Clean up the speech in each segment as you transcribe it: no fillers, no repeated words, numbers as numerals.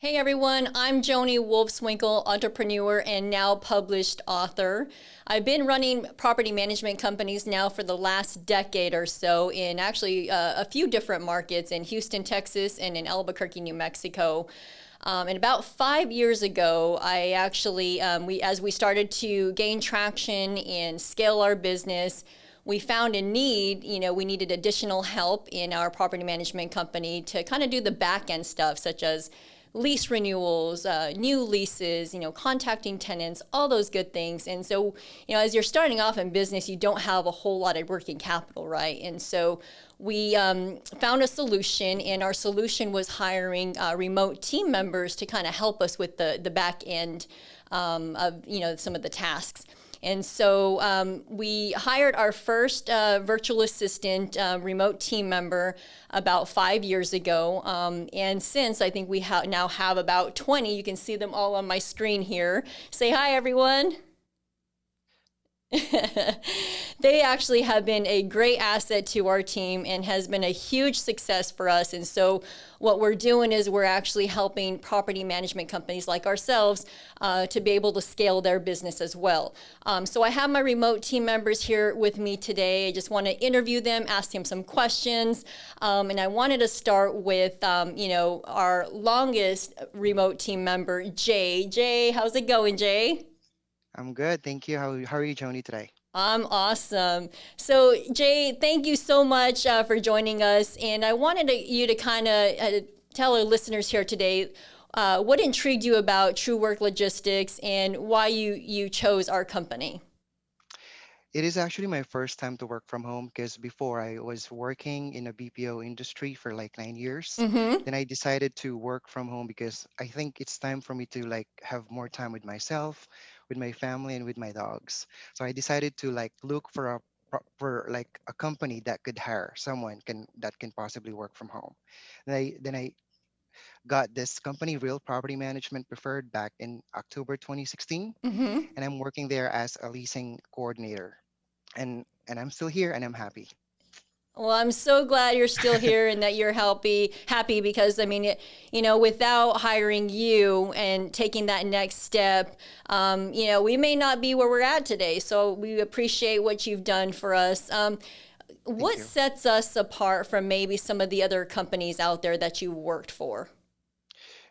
Hey everyone, I'm Joni Wolfswinkel, entrepreneur and now published author. I've been running property management companies now for the last decade or so in actually a few different markets in Houston, Texas, and in Albuquerque, New Mexico. And about 5 years ago, I actually, as we started to gain traction and scale our business, we found a need, we needed additional help in our property management company to kind of do the back end stuff, such as lease renewals, new leases, contacting tenants, all those good things. And so, as you're starting off in business, you don't have a whole lot of working capital, right? And so we found a solution, and our solution was hiring remote team members to kind of help us with the back end of some of the tasks. And so we hired our first virtual assistant remote team member about 5 years ago. And since I think we now have about 20, you can see them all on my screen here. Say hi, everyone. They actually have been a great asset to our team and has been a huge success for us. And so what we're doing is we're actually helping property management companies like ourselves to be able to scale their business as well. So I have my remote team members here with me today. I just want to interview them, ask them some questions. And I wanted to start with, our longest remote team member, Jay. Jay, how's it going, Jay? I'm good, thank you. How are you, Joni, today? I'm awesome. So, Jay, thank you so much for joining us. And I wanted you to kind of tell our listeners here today what intrigued you about True Work Logistics and why you chose our company. It is actually my first time to work from home because before I was working in a BPO industry for like 9 years. Mm-hmm. Then I decided to work from home because I think it's time for me to like have more time with myself, with my family, and with my dogs. So I decided to like look for for like a company that could hire someone can that can possibly work from home. Then I got this company, Real Property Management Preferred, back in October 2016, Mm-hmm. and I'm working there as a leasing coordinator. And I'm still here and I'm happy. Well, I'm so glad you're still here and that you're happy because I mean, without hiring you and taking that next step, we may not be where we're at today. So we appreciate what you've done for us. Thank What you. sets us apart from maybe some of the other companies out there that you worked for?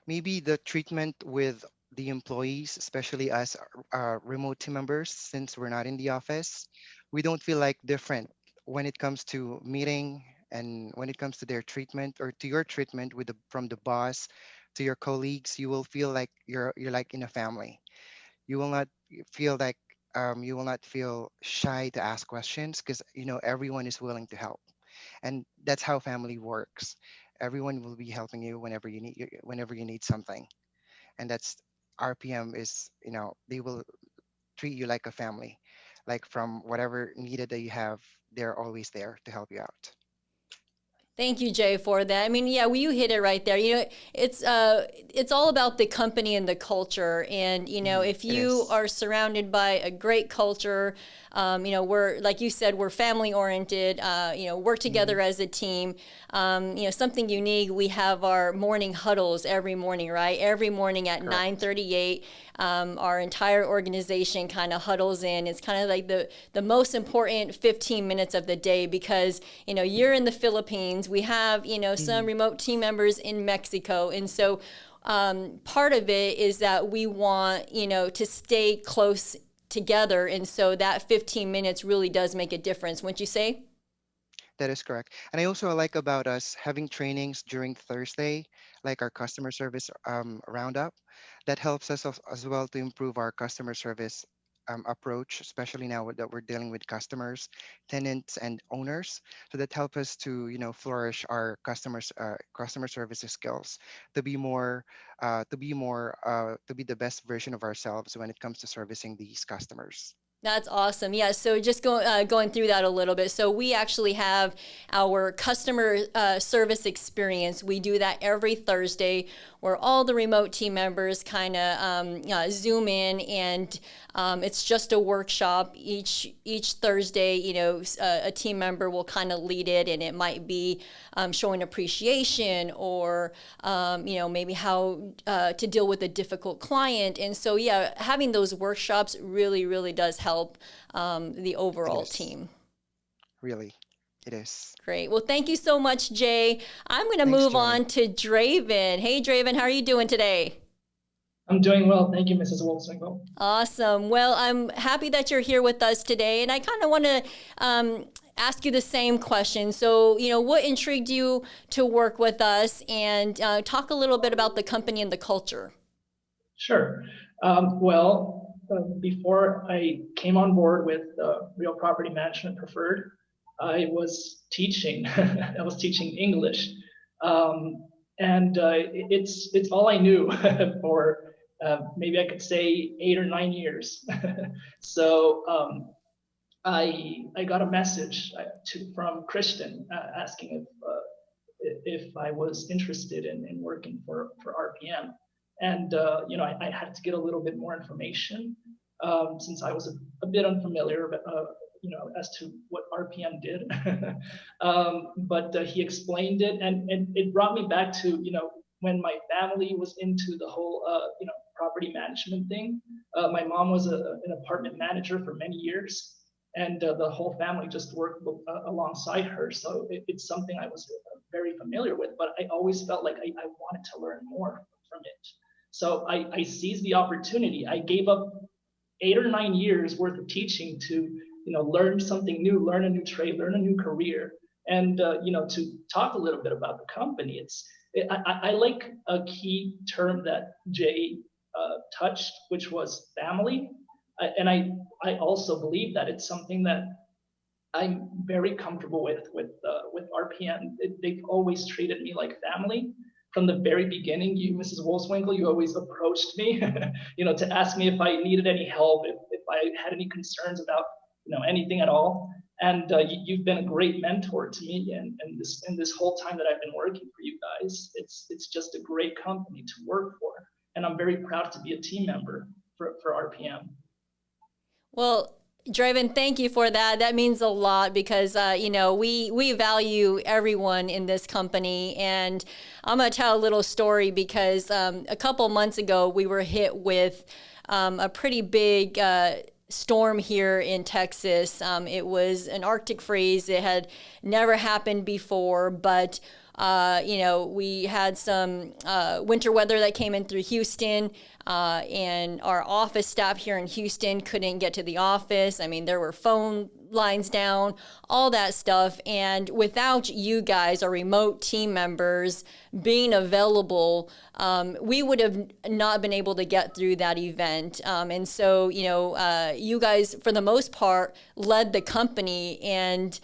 Maybe the treatment with the employees, especially us remote team members, since we're not in the office, we don't feel like different when it comes to meeting and when it comes to their treatment or to your treatment with from the boss to your colleagues. You will feel like you're like in a family. You will not feel like you will not feel shy to ask questions because everyone is willing to help, and that's how family works. Everyone will be helping you whenever you need something, and that's RPM is they will treat you like a family, like from whatever needed that you have, they're always there to help you out. Thank you, Jay, for that. I mean, yeah, well, you hit it right there. It's all about the company and the culture. And if It you is. are surrounded by a great culture, we're like you said, we're family oriented. Work Mhm. together as a team. Something unique. We have our morning huddles every morning, right? Every morning at Correct. 9:38, our entire organization kind of huddles in. It's kind of like the most important 15 minutes of the day because you're in the Philippines. We have some Mhm. remote team members in Mexico, and so part of it is that we want to stay close together, and so that 15 minutes really does make a difference, wouldn't you say? That is correct. And I also like about us having trainings during Thursday, like our customer service roundup. That helps us as well to improve our customer service approach, especially now that we're dealing with customers, tenants, and owners. So that helps us to, flourish our customer service skills to be to be the best version of ourselves when it comes to servicing these customers. That's awesome. Yeah. So just going through that a little bit. So we actually have our customer service experience. We do that every Thursday, where all the remote team members kind of Zoom in, and it's just a workshop each Thursday. A team member will kind of lead it, and it might be showing appreciation, or maybe how to deal with a difficult client. And so yeah, having those workshops really does help the It overall is. team. Really. It is. Great. Well, thank you so much, Jay. I'm going to Thanks, move Joni. on to Draven. Hey, Draven, how are you doing today? I'm doing well. Thank you, Mrs. Wolfswinkel. Awesome. Well, I'm happy that you're here with us today, and I kind of want to ask you the same question. So, what intrigued you to work with us, and talk a little bit about the company and the culture. Sure. Before I came on board with Real Property Management Preferred, I was teaching. I was teaching English, and it's all I knew for maybe I could say 8 or 9 years. So I got a message from Christian asking if I was interested in working for RPM. And I had to get a little bit more information since I was a bit unfamiliar, as to what RPM did. But he explained it, and it brought me back to when my family was into the whole property management thing. My mom was an apartment manager for many years, and the whole family just worked alongside her. So it's something I was very familiar with, but I always felt like I wanted to learn more from it. So I seized the opportunity. I gave up 8 or 9 years worth of teaching to learn something new, learn a new trade, learn a new career, and to talk a little bit about the company. I like a key term that Jay touched, which was family, and I also believe that it's something that I'm very comfortable with RPM. They've always treated me like family. From the very beginning, you, Mrs. Wolfswinkel, you always approached me, to ask me if I needed any help, if I had any concerns about, anything at all. And you've been a great mentor to me, and this whole time that I've been working for you guys. It's just a great company to work for, and I'm very proud to be a team member for RPM. Well, Draven, thank you for that. That means a lot because we value everyone in this company, and I'm gonna tell a little story because a couple months ago we were hit with a pretty big storm here in Texas. It was an Arctic freeze. It had never happened before, but we had some winter weather that came in through Houston, and our office staff here in Houston couldn't get to the office. I mean, there were phone lines down, all that stuff. And without you guys, our remote team members, being available, we would have not been able to get through that event. And so, you guys, for the most part, led the company, and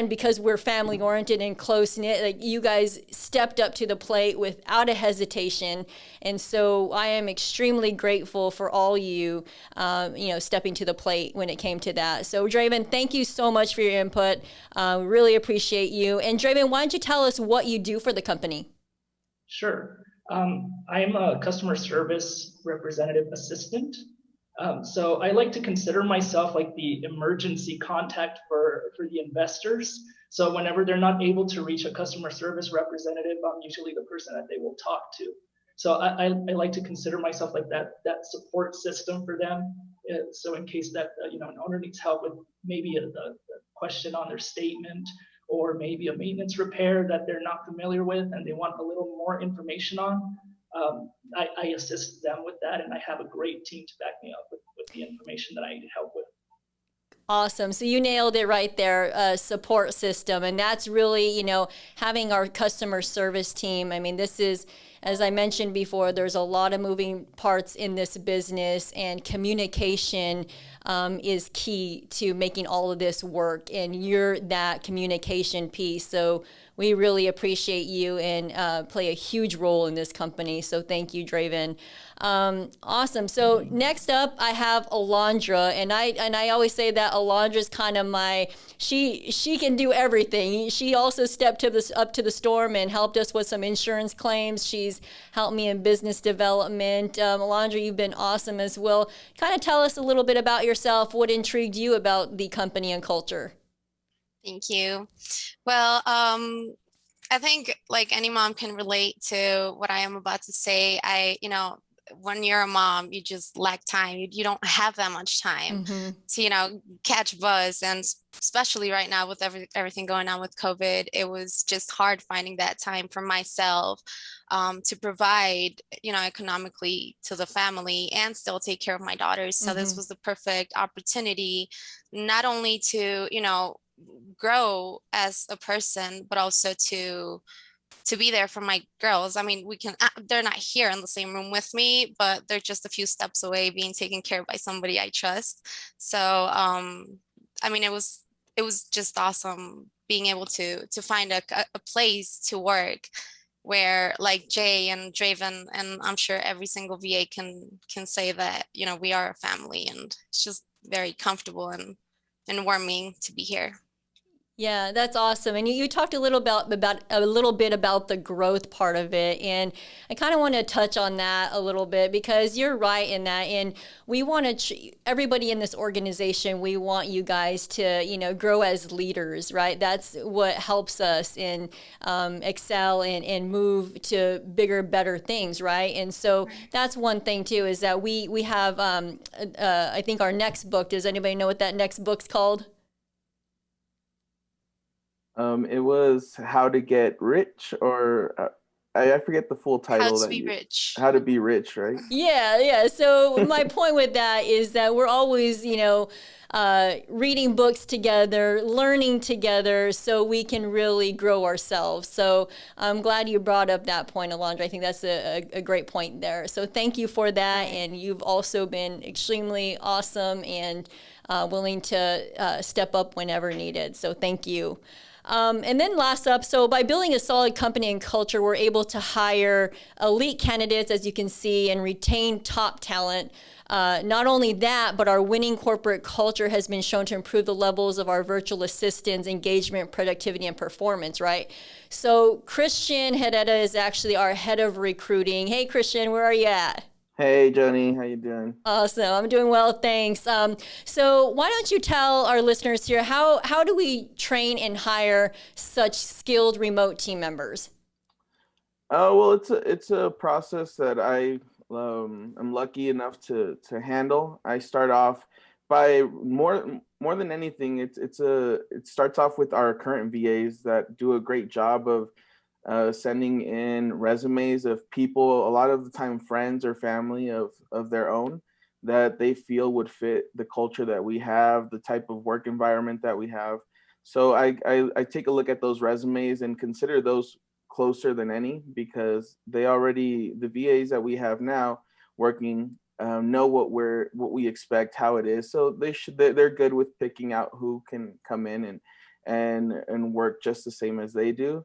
because we're family oriented and close knit, like, you guys stepped up to the plate without a hesitation. And so I am extremely grateful for all you, stepping to the plate when it came to that. So Draven, thank you so much for your input. Really appreciate you. And Draven, why don't you tell us what you do for the company? Sure. I am a customer service representative assistant. So I like to consider myself like the emergency contact for the investors. So whenever they're not able to reach a customer service representative, I'm usually the person that they will talk to. So I like to consider myself like that support system for them. So in case that an owner needs help with maybe a question on their statement, or maybe a maintenance repair that they're not familiar with and they want a little more information on, I assist them with that, and I have a great team to back me up with the information that I need help with. Awesome. So you nailed it right there, support system. And that's really, having our customer service team. I mean, this is as I mentioned before, there's a lot of moving parts in this business, and communication is key to making all of this work. And you're that communication piece. So we really appreciate you and play a huge role in this company. So thank you, Draven. Awesome. So next up, I have Alondra, and I always say that Alondra's kind of she can do everything. She also stepped up to the storm and helped us with some insurance claims. She's helped me in business development. Alondra, you've been awesome as well. Kind of tell us a little bit about yourself. What intrigued you about the company and culture? Thank you. Well, I think like any mom can relate to what I am about to say. When you're a mom, you just lack time. You don't have that much time to, catch buzz. And especially right now with everything going on with COVID, it was just hard finding that time for myself to provide, economically to the family and still take care of my daughters. So this was the perfect opportunity, not only to, grow as a person, but also to be there for my girls. I mean, they're not here in the same room with me, but they're just a few steps away being taken care of by somebody I trust. So, it was just awesome being able to find a place to work where like Jay and Draven, and I'm sure every single VA can say that, we are a family, and it's just very comfortable and warming to be here. Yeah, that's awesome. And you talked a little bit about the growth part of it, and I kind of want to touch on that a little bit, because you're right in that. And we want to everybody in this organization, we want you guys to grow as leaders, right? That's what helps us in excel and move to bigger, better things, right? And so that's one thing too, is that we have I think our next book. Does anybody know what that next book's called? It was How to Get Rich, or I forget the full title. How to Be Rich, right? Yeah. So my point with that is that we're always, reading books together, learning together, so we can really grow ourselves. So I'm glad you brought up that point, Alondra. I think that's a great point there. So thank you for that. And you've also been extremely awesome and willing to step up whenever needed. So thank you. And then last up, so by building a solid company and culture, we're able to hire elite candidates, as you can see, and retain top talent. Not only that, but our winning corporate culture has been shown to improve the levels of our virtual assistants' engagement, productivity, and performance, right? So Christian Herrera is actually our head of recruiting. Hey, Christian, where are you at? Hey, Joni, how you doing? Awesome. I'm doing well, thanks. So why don't you tell our listeners here, how do we train and hire such skilled remote team members? Well, it's a process that I am lucky enough to handle. I start off by more than anything. It starts off with our current VAs that do a great job of sending in resumes of people, a lot of the time friends or family of their own, that they feel would fit the culture that we have, the type of work environment that we have. So I take a look at those resumes and consider those closer than any, because the VAs that we have now working know what we expect, how it is. So they're good with picking out who can come in and work just the same as they do.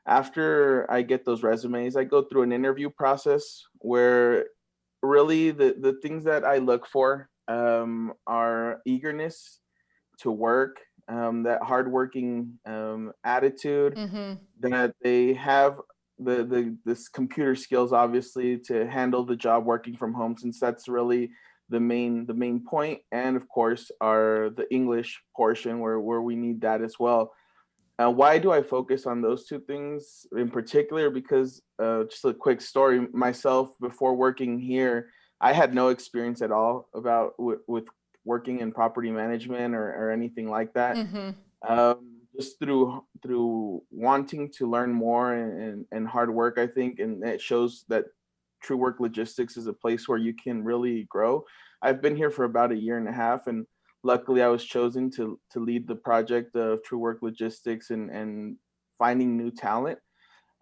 After I get those resumes, I go through an interview process where really the things that I look for are eagerness to work, that hardworking attitude, that they have this computer skills, obviously, to handle the job working from home, since that's really the main point, and of course the English portion where we need that as well. Why do I focus on those two things in particular? Because just a quick story, myself, before working here, I had no experience at all with working in property management or anything like that. Just through wanting to learn more and hard work, I think, and it shows that True Work Logistics is a place where you can really grow. I've been here for about 1.5 years, and luckily I was chosen to lead the project of True Work Logistics and finding new talent.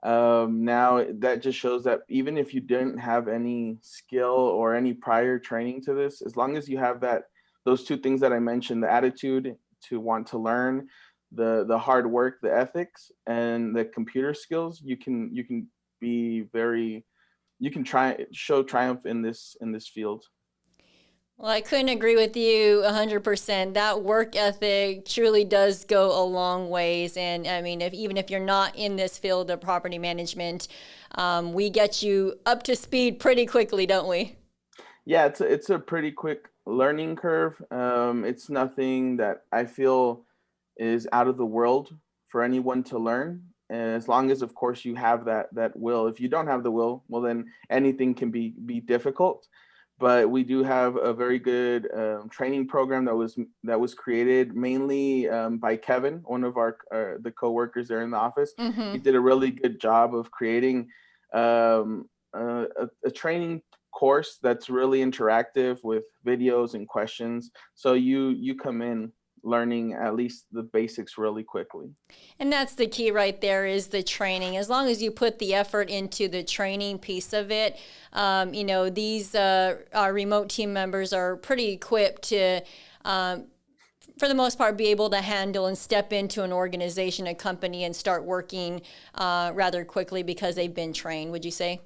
Now that just shows that even if you didn't have any skill or any prior training to this, as long as you have those two things that I mentioned, the attitude to want to learn, the hard work, the ethics, and the computer skills, you can be very, you can show triumph in this field. Well, I couldn't agree with you 100%. That work ethic truly does go a long ways. And I mean, even if you're not in this field of property management, we get you up to speed pretty quickly, don't we? Yeah, it's a pretty quick learning curve. It's nothing that I feel is out of the world for anyone to learn. And as long as, of course, you have that will. If you don't have the will, well, then anything can be difficult. But we do have a very good training program that was created mainly by Kevin, one of the coworkers there in the office. Mm-hmm. He did a really good job of creating a training course that's really interactive with videos and questions. So you come in learning at least the basics really quickly. And that's the key right there, is the training. As long as you put the effort into the training piece of it, these our remote team members are pretty equipped to, for the most part, be able to handle and step into an organization, a company, and start working rather quickly because they've been trained, would you say?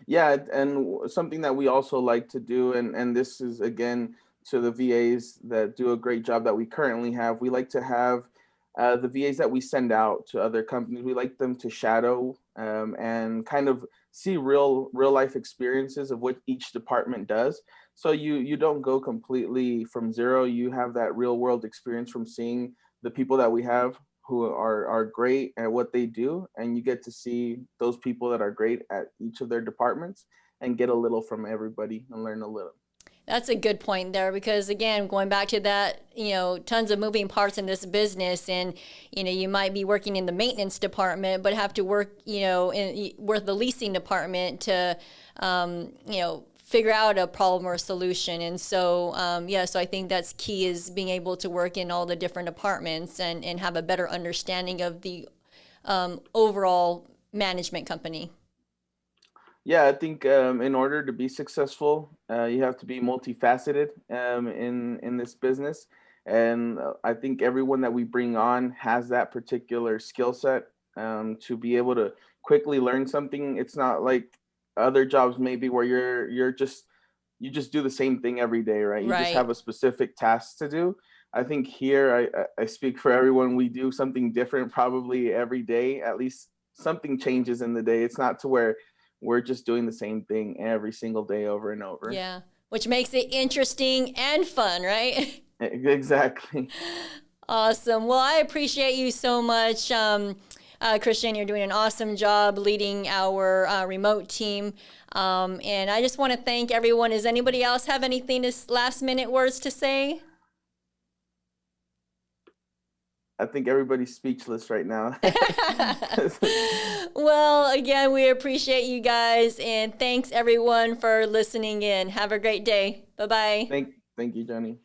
Yeah, and something that we also like to do, and this is again to the VAs that do a great job that we currently have, we like to have the VAs that we send out to other companies, we like them to shadow and kind of see real life experiences of what each department does. So you don't go completely from zero. You have that real world experience from seeing the people that we have who are great at what they do, and you get to see those people that are great at each of their departments and get a little from everybody and learn a little. That's a good point there, because again, going back to that, tons of moving parts in this business, and you might be working in the maintenance department but have to work with the leasing department to figure out a problem or a solution. And so so I think that's key, is being able to work in all the different departments and have a better understanding of the overall management company. Yeah, I think in order to be successful, you have to be multifaceted in this business, and I think everyone that we bring on has that particular skill set to be able to quickly learn something. It's not like other jobs maybe where you just do the same thing every day, right? You just have a specific task to do. I think here I speak for everyone. We do something different probably every day. At least something changes in the day. It's not to where we're just doing the same thing every single day over and over. Yeah, which makes it interesting and fun, right? Exactly. Awesome. Well, I appreciate you so much, Christian. You're doing an awesome job leading our remote team. And I just want to thank everyone. Does anybody else have anything, last minute words to say? I think everybody's speechless right now. Well, again, we appreciate you guys, and thanks everyone for listening in. Have a great day. Bye-bye. Thank you, Joni.